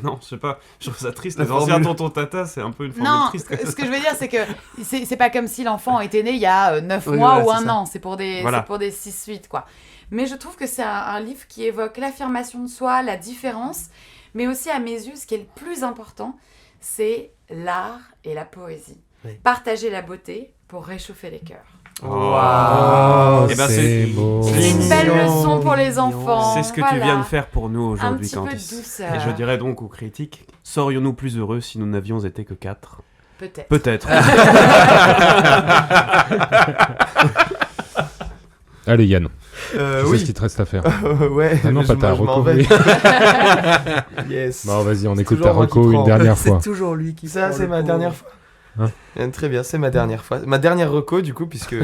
Non, je sais pas, je trouve ça triste. La Les anciens formule. tontons tata, c'est un peu une formule Non, triste. ce que je veux dire, c'est que c'est pas comme si l'enfant était né il y a 9 Oui, mois voilà, ou c'est un ça. an. C'est pour des 6-8, quoi. Mais je trouve que c'est un livre qui évoque l'affirmation de soi, la différence, mais aussi, à mes yeux, ce qui est le plus important, c'est l'art et la poésie. Oui. Partager la beauté pour réchauffer les cœurs. Oh, Eh ben, c'est beau. C'est une belle leçon pour les mignon. enfants. C'est ce que tu Voilà. viens de faire pour nous Un aujourd'hui, petit peu de Candice. douceur. Et je dirais donc aux critiques, serions-nous plus heureux si nous n'avions été que 4 ? Peut-être. Peut-être. Allez, Yann, tu sais ce Oui. qu'il te reste à faire. Ouais. Ah non, je pas ta m'en reco. vais. oui. Yes. Bon, vas-y, on C'est écoute toujours ta moi qui reco une prends. dernière fois. C'est toujours lui qui Ça, prend c'est le ma pot. dernière fois. Hein Très bien, c'est ma dernière fois. Ma dernière reco, du coup, puisque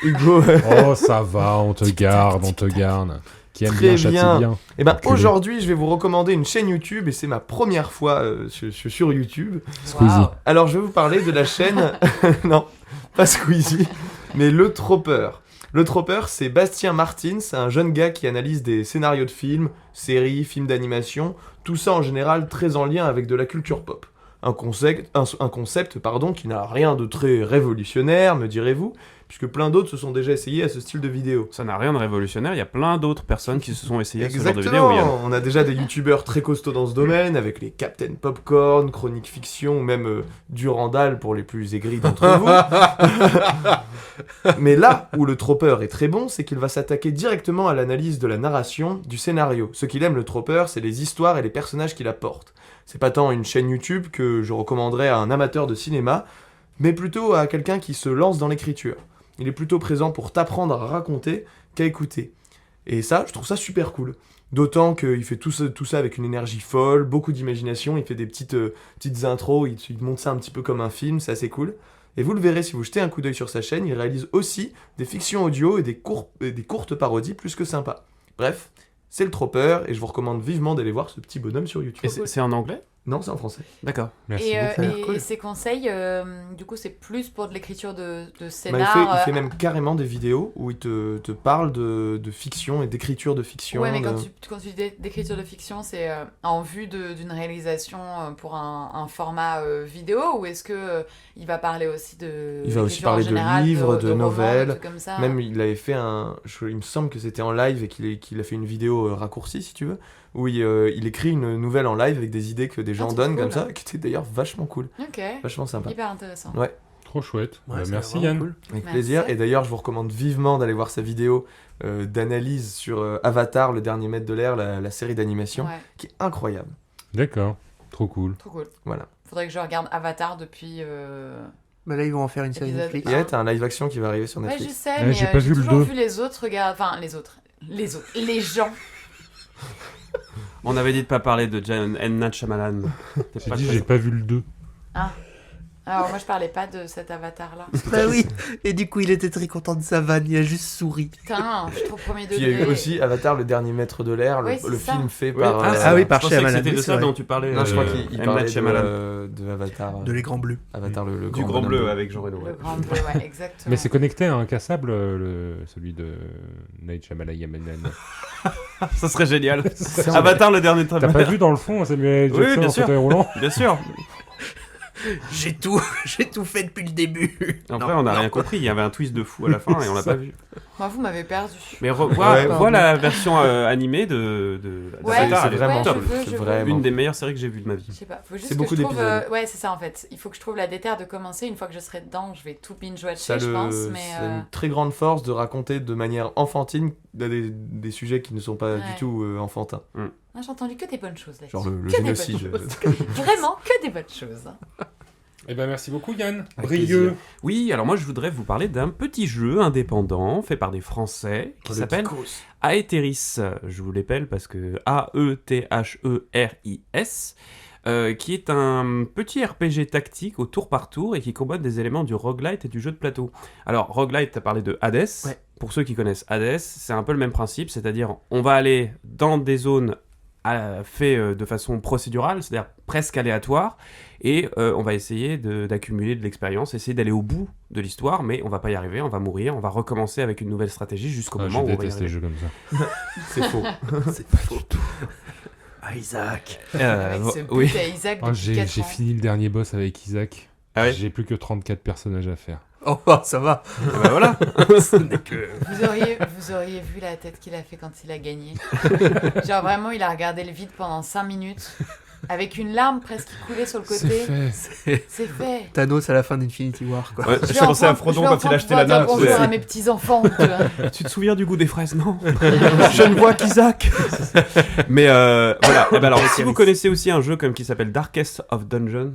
Hugo... Oh, ça va, on te garde, on te garde. Qui aime Très bien, châtie bien. bien. Eh ben, Enculé. aujourd'hui, je vais vous recommander une chaîne YouTube, et c'est ma première fois sur YouTube. Squeezie. Waouh. Alors, je vais vous parler de la chaîne... non, pas Squeezie, mais Le Tropper. Le Tropper, c'est Bastien Martins, un jeune gars qui analyse des scénarios de films, séries, films d'animation, tout ça en général très en lien avec de la culture pop. Un concept qui n'a rien de très révolutionnaire, me direz-vous, puisque plein d'autres se sont déjà essayés à ce style de vidéo. Ça n'a rien de révolutionnaire, il y a plein d'autres personnes qui se sont essayées à ce genre de Exactement, vidéo, Yann. on a déjà des youtubeurs très costauds dans ce domaine, avec les Captain Popcorn, Chronique Fiction, ou même Durandal pour les plus aigris d'entre vous. Mais là où le Tropper est très bon, c'est qu'il va s'attaquer directement à l'analyse de la narration, du scénario. Ce qu'il aime, le Tropper, c'est les histoires et les personnages qu'il apporte. C'est pas tant une chaîne YouTube que je recommanderais à un amateur de cinéma, mais plutôt à quelqu'un qui se lance dans l'écriture. Il est plutôt présent pour t'apprendre à raconter qu'à écouter. Et ça, je trouve ça super cool. D'autant qu'il fait tout ça avec une énergie folle, beaucoup d'imagination, il fait des petites intros, il monte ça un petit peu comme un film, c'est assez cool. Et vous le verrez si vous jetez un coup d'œil sur sa chaîne, il réalise aussi des fictions audio et des courtes parodies plus que sympas. Bref, c'est le Tropper, et je vous recommande vivement d'aller voir ce petit bonhomme sur YouTube. Et c'est en anglais ? Non, c'est en français. D'accord. Merci Et, beaucoup. Ça a l'air cool. ces conseils, du coup, c'est plus pour de l'écriture de Bah, scénar. il fait même carrément des vidéos où il te parle de fiction et d'écriture de fiction. Ouais, mais quand de- tu dis d'écriture de fiction, c'est en vue d'une réalisation pour un format vidéo, ou est-ce que il va parler aussi de Il va aussi l'écriture en parler de général, livres, de romans, nouvelles, trucs comme ça. Même il avait fait il me semble que c'était en live et qu'il a fait une vidéo raccourcie si tu veux, où il écrit une nouvelle en live avec des idées que des gens trop donnent cool. comme ça, qui était d'ailleurs vachement cool, Ok, vachement sympa. hyper intéressant. Ouais. Trop chouette. Ouais, c'est Merci vraiment Yann. cool. Avec Merci. plaisir. Et d'ailleurs, je vous recommande vivement d'aller voir sa vidéo d'analyse sur Avatar, le dernier maître de l'air, la série d'animation, Ouais, qui est incroyable. D'accord. Trop cool. trop cool. Voilà. Faudrait que je regarde Avatar depuis. Bah là, ils vont en faire une série Épisode Netflix. Et t'as un live action qui va arriver sur Ouais, je Netflix. sais, Ouais, mais j'ai pas vu le toujours 2. vu les autres regarder. Enfin, les autres. Les gens. On avait dit de pas parler de M. Night Shyamalan. T'es J'ai pas dit, très- j'ai pas vu le 2. Alors, moi, je parlais pas de cet Avatar-là. Bah oui, et du coup, il était très content de sa vanne, il a juste souri. Putain, je suis trop premier Puis il y a eu degré. aussi Avatar, le dernier maître de l'air, Oui, c'est le ça. film fait Ouais, par... ah oui, par je pensais Shyamalan, que c'était oui, de c'est ça vrai. dont tu parlais. Non, je crois qu'il M. parlait Night Shyamalan. de Avatar. De Les Grands Bleus. Avatar, le Du grand Grand bonhomme Bleu avec Jean Reno. Le grand bleu, ouais, exactement. Mais c'est connecté à un cassable, celui de Night Shyamalan. Ça serait génial. C'est Avatar, le dernier T'as pas vu dans le fond Samuel Oui, Jackson bien en sûr. fauteuil roulant? Bien sûr. J'ai tout fait depuis le début. En vrai, on n'a rien compris. Il y avait un twist de fou à la fin et on l'a pas vu. Moi, vous m'avez perdu. Mais Ouais, vois la version animée de Ouais, Avatar, c'est elle est vraiment top. je veux. Vraiment. Une des meilleures séries que j'ai vues de ma vie. Je sais pas, faut juste C'est que beaucoup je trouve. d'épisodes. Ouais, c'est ça en fait. Il faut que je trouve la déterre de commencer. Une fois que je serai dedans, je vais tout binge-watcher, Ça je pense. c'est Mais une très grande force de raconter de manière enfantine des sujets qui ne sont pas Ouais. du tout enfantins. ah, j'ai entendu que des bonnes choses là-dessus. Genre le Que des génocide. bonnes choses. Vraiment, que des bonnes choses. Eh ben merci beaucoup Yann. Avec Brieux. plaisir. Oui, alors moi je voudrais vous parler d'un petit jeu indépendant fait par des Français qui Le s'appelle Ticos. Aetheris. Je vous l'appelle parce que A-E-T-H-E-R-I-S. Qui est un petit RPG tactique au tour par tour et qui combine des éléments du roguelite et du jeu de plateau. Alors, roguelite, tu as parlé de Hades. Ouais. Pour ceux qui connaissent Hades, c'est un peu le même principe, c'est-à-dire on va aller dans des zones faites de façon procédurale, c'est-à-dire presque aléatoire, et on va essayer d'accumuler de l'expérience, essayer d'aller au bout de l'histoire, mais on va pas y arriver, on va mourir, on va recommencer avec une nouvelle stratégie jusqu'au Ah, moment je où on va y déteste les arriver. jeux comme ça. C'est faux. C'est pas faux. Ah, Isaac. Avec ce but oui. à Isaac Oh, depuis j'ai 4 ans. fini le dernier boss avec Isaac. Ah ouais J'ai plus que 34 personnages à faire. Oh, ça va. Ah bah voilà. Ce n'est que... Vous auriez vu la tête qu'il a fait quand il a gagné. Genre vraiment, il a regardé le vide pendant 5 minutes. Avec une larme presque qui coulait sur le C'est côté. fait. C'est fait. Thanos à la fin d'Infinity War, quoi. Ouais, Je je vais pensais à enfin- Frodon je vais quand il enfin a acheté la pouvoir nappe. dire bonjour à mes petits-enfants, tu vois. Tu te souviens du goût des fraises, non? Je ne vois qu'Isaac. Mais voilà. Eh ben alors, si vous connaissez aussi un jeu comme qui s'appelle Darkest Dungeon,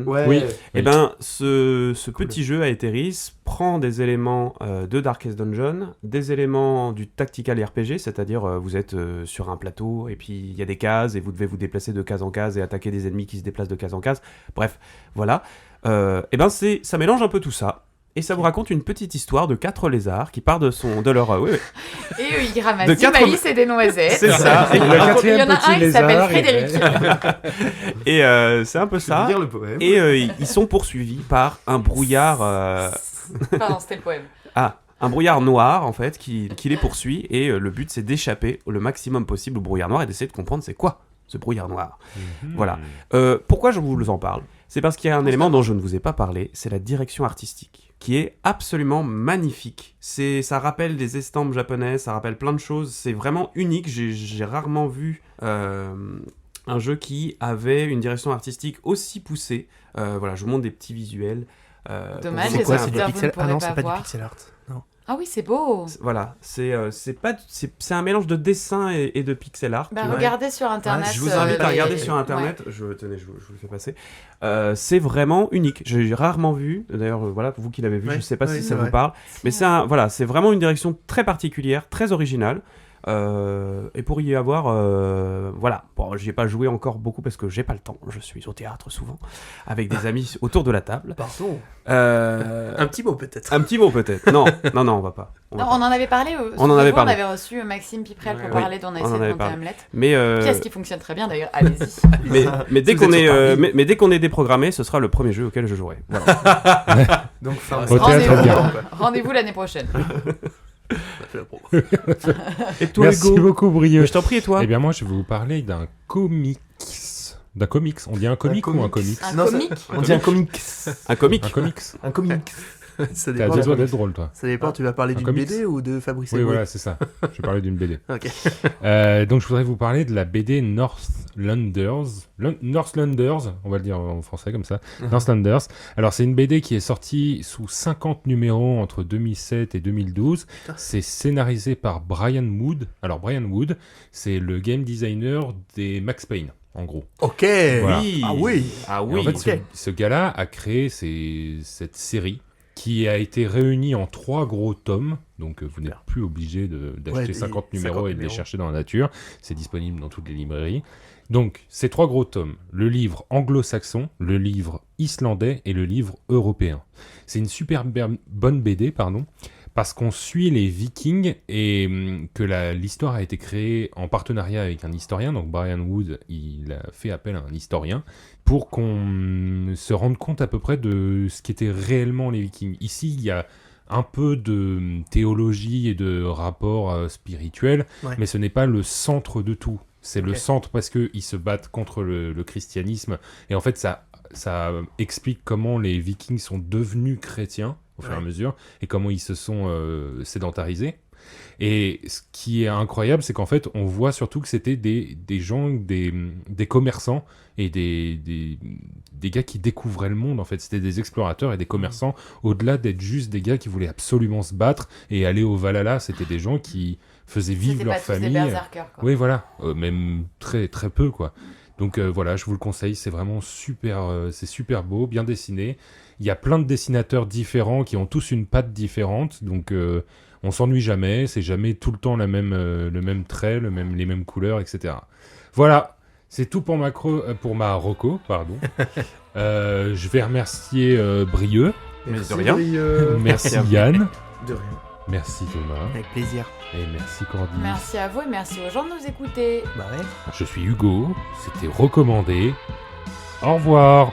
Ouais. Oui. eh ben ce petit jeu à Aetheris prend des éléments de Darkest Dungeon, des éléments du tactical RPG, c'est-à-dire vous êtes sur un plateau et puis il y a des cases et vous devez vous déplacer de case en case et attaquer des ennemis qui se déplacent de case en case. Bref, voilà. Eh ben ça mélange un peu tout ça. Et ça vous raconte une petite histoire de 4 lézards qui partent de leur... oui. Et ils ramassent De du 4 maïs et des noisettes. C'est ça. Et le Il y quatrième en a petit un, il s'appelle lézard. Frédéric. Et c'est un peu Je vais ça. lire le poème. Et ils sont poursuivis par un brouillard... Pardon, c'était le poème. un brouillard noir, en fait, qui les poursuit. Et le but, c'est d'échapper le maximum possible au brouillard noir et d'essayer de comprendre c'est quoi ce brouillard noir. Mhm. Voilà. Pourquoi je vous en parle? C'est parce qu'il y a un élément dont je ne vous ai pas parlé, c'est la direction artistique, qui est absolument magnifique. Ça rappelle des estampes japonaises, ça rappelle plein de choses, c'est vraiment unique. J'ai rarement vu un jeu qui avait une direction artistique aussi poussée. Voilà, je vous montre des petits visuels. Dommage, pour les vous C'est montrer un du peu. auditeurs, vous ne pixel... Ah non, pourrez c'est pas pas du voir. pixel art. Non. Ah oui, c'est beau. Voilà, c'est un mélange de dessin et de pixel art. Bah, Ouais. regardez sur internet. Je vous invite à regarder les- sur internet. Tenez, je vous le fais passer. C'est vraiment unique. J'ai rarement vu. D'ailleurs, voilà, vous qui l'avez vu, Ouais, je sais pas ouais, si c'est ça vous vrai. parle. Mais Ouais. voilà, c'est vraiment une direction très particulière, très originale. Et pour y avoir, voilà, bon, j'y ai pas joué encore beaucoup parce que j'ai pas le temps. Je suis au théâtre souvent avec des amis autour de la table. Pardon. Un Un petit mot peut-être. petit mot peut-être. Non, on va pas. On va Non, pas. on en avait parlé. On en avait parlé. On avait reçu Maxime Piprel pour Oui, parler, dont on a on en essayé de avait monter parlé. Hamlet. Mais Pièce qui fonctionne très bien d'ailleurs. Allez-y. mais dès Vous qu'on êtes sur est, Paris. mais dès qu'on est déprogrammé, ce sera le premier jeu auquel je jouerai. Voilà. Donc, fin Au théâtre, bien. Rendez-vous l'année prochaine. Et toi, Merci Hugo beaucoup Brieux. Mais je t'en prie, et toi Eh bien moi je vais vous parler d'un comics. D'un comics. On dit un comic ou un comics? Un Non, ça- comique. On dit un comics. Un comique. Un comics. Un comics. Ça T'as dépend. besoin d'être drôle toi. Ça dépend, tu vas parler Un d'une comics. BD ou de Fabrice Oui Eboué. voilà c'est ça. Je vais parler d'une BD. Ok. Donc je voudrais vous parler de la BD Northlanders. Northlanders, on va le dire en français comme ça. Northlanders. Alors c'est une BD qui est sortie sous 50 numéros entre 2007 et 2012. C'est scénarisé par Brian Wood. Alors Brian Wood, c'est le game designer des Max Payne, en gros. Ok. Voilà. Ah oui. Ah Et oui. en fait, ok. ce gars-là a créé cette série qui a été réunie en 3 gros tomes. Donc vous n'êtes plus obligé d'acheter Ouais, 50 des numéros 50 et de les numéros. chercher dans la nature. C'est disponible dans toutes les librairies. Donc, ces 3 gros tomes, le livre anglo-saxon, le livre islandais et le livre européen. C'est une super bonne BD, parce qu'on suit les Vikings et que l'histoire a été créée en partenariat avec un historien. Donc Brian Wood, il a fait appel à un historien pour qu'on se rende compte à peu près de ce qu'étaient réellement les Vikings. Ici, il y a un peu de théologie et de rapports spirituels, Ouais. mais ce n'est pas le centre de tout. C'est le Ok. centre parce qu'ils se battent contre le christianisme. Et en fait, ça ça explique comment les Vikings sont devenus chrétiens au fur et à Ouais. mesure et comment ils se sont sédentarisés. Et ce qui est incroyable, c'est qu'en fait, on voit surtout que c'était des gens, des commerçants et des gars qui découvraient le monde, en fait. C'était des explorateurs et des commerçants, au-delà d'être juste des gars qui voulaient absolument se battre et aller au Valhalla. C'était des gens qui faisaient vivre C'était leur pas tous des famille. berserkers, quoi. Oui, voilà. Même très, très peu, quoi. Donc voilà, je vous le conseille. C'est vraiment super, c'est super beau, bien dessiné. Il y a plein de dessinateurs différents qui ont tous une patte différente. Donc on s'ennuie jamais. C'est jamais tout le temps le même trait, les mêmes couleurs, etc. Voilà. C'est tout pour ma Rocco, pardon. Je vais remercier Brieux. Mais de Merci, rien. Brieux. Merci à vous. Yann. De rien. Merci Thomas. Avec plaisir. Et merci Cordy. Merci à vous et merci aux gens de nous écouter. Bah ouais. Je suis Hugo. C'était recommandé. Au revoir.